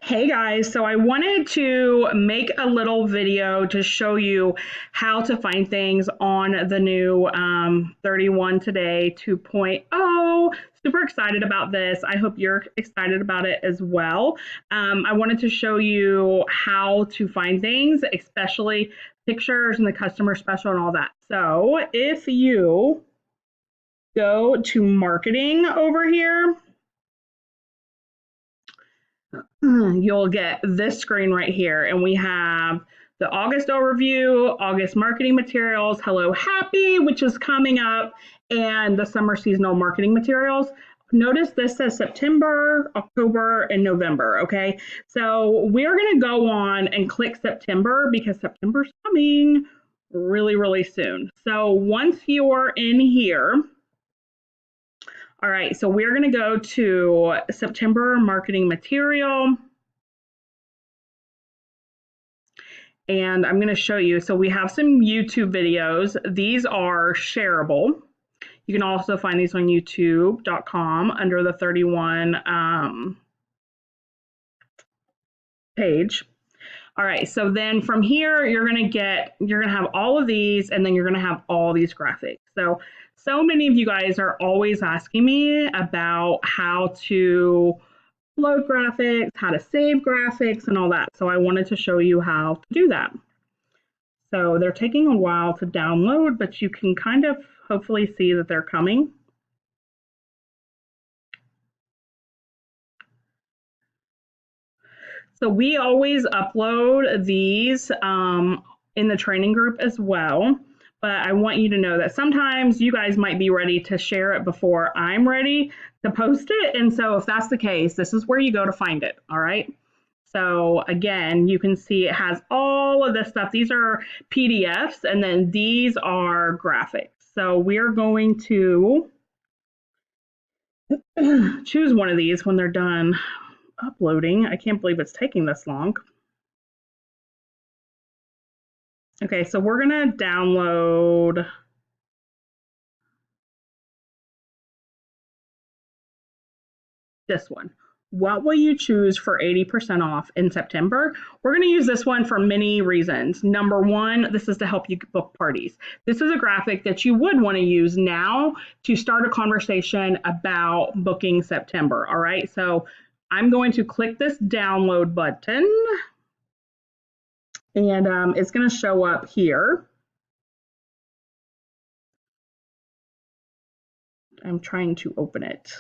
Hey guys, so I wanted to make a little video to show you how to find things on the new 31 Today 2.0. Super excited about this. I hope you're excited about it as well. I wanted to show you how to find things, especially pictures and the customer special and all that. So if you go to marketing over here, you'll get this screen right here. And we have the August overview, August marketing materials, Hello Happy, which is coming up, and the summer seasonal marketing materials. Notice this says September, October, and November, okay? So we're gonna go on and click September because September's coming really, really soon. So once you're in here, all right, so we're going to go to September marketing material. And I'm going to show you. So we have some YouTube videos. These are shareable. You can also find these on youtube.com under the 31 page. All right, so then from here, you're gonna have all of these, and then you're gonna have all these graphics. So many of you guys are always asking me about how to load graphics, how to save graphics, and all that. So I wanted to show you how to do that. So they're taking a while to download, but you can kind of hopefully see that they're coming. So we always upload these in the training group as well. But I want you to know that sometimes you guys might be ready to share it before I'm ready to post it. And so if that's the case, this is where you go to find it. All right. So again, you can see it has all of this stuff. These are PDFs, and then these are graphics. So we're going to choose one of these when they're done uploading. I can't believe it's taking this long. Okay, so we're going to download this one. What will you choose for 80% off in September? We're going to use this one for many reasons. Number one, this is to help you book parties. This is a graphic that you would want to use now to start a conversation about booking September. All right, so I'm going to click this download button, and it's going to show up here. I'm trying to open it.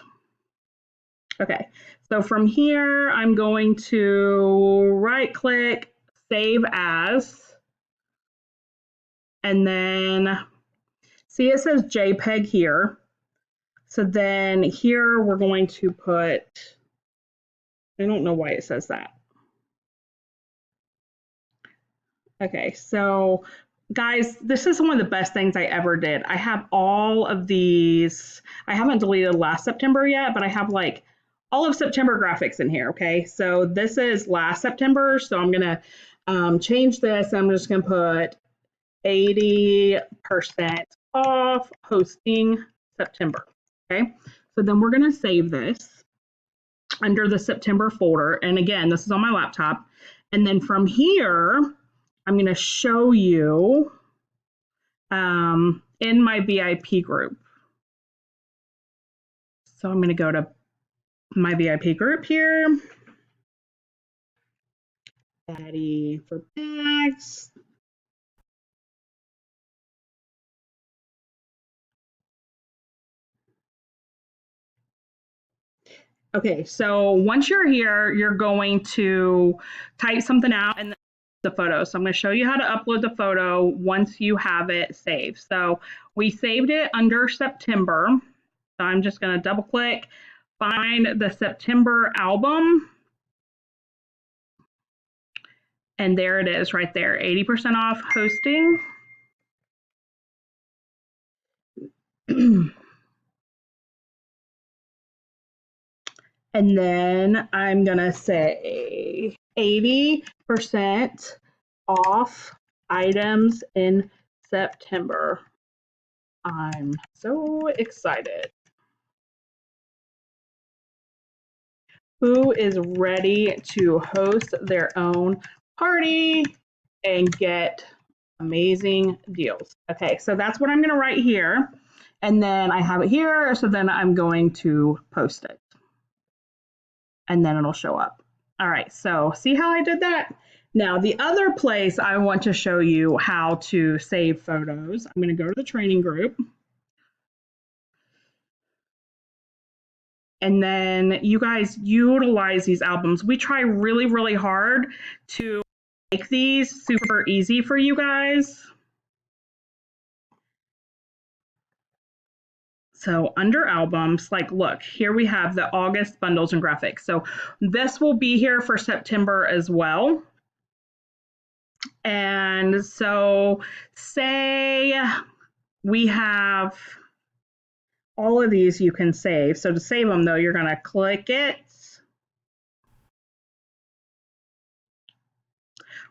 Okay, so from here, I'm going to right click, save as, and then see it says JPEG here. So then here we're going to put, I don't know why it says that. Okay, so guys, this is one of the best things I ever did. I have all of these. I haven't deleted last September yet, but I have like all of September graphics in here. Okay, so this is last September. So I'm going to change this. I'm just going to put 80% off hosting September. Okay, so then we're going to save this under the September folder. And again, this is on my laptop. And then from here, I'm going to show you in my VIP group. So I'm going to go to my VIP group here. Daddy for bags. Okay, so once you're here, you're going to type something out and the photo. So I'm going to show you how to upload the photo once you have it saved. So we saved it under September. So I'm just going to double click, find the September album. And there it is right there, 80% off hosting. And then I'm going to say 80% off items in September. I'm so excited. Who is ready to host their own party and get amazing deals? Okay, so that's what I'm going to write here. And then I have it here, so then I'm going to post it. And then it'll show up. All right, so see how I did that? Now, the other place I want to show you how to save photos, I'm going to go to the training group. And then you guys utilize these albums. We try really, really hard to make these super easy for you guys. So under albums, like look, here we have the August bundles and graphics. So this will be here for September as well. And so say we have all of these you can save. So to save them though, you're going to click it,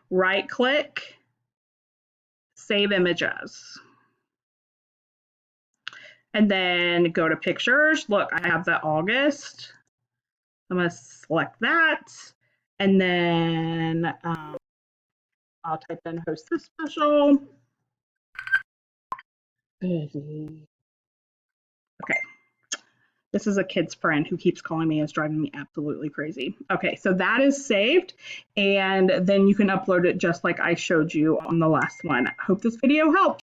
right click, save images. And then go to pictures. Look, I have the August. I'm going to select that. And then I'll type in host this special. Okay. This is a kid's friend who keeps calling me and is driving me absolutely crazy. Okay, so that is saved. And then you can upload it just like I showed you on the last one. I hope this video helped.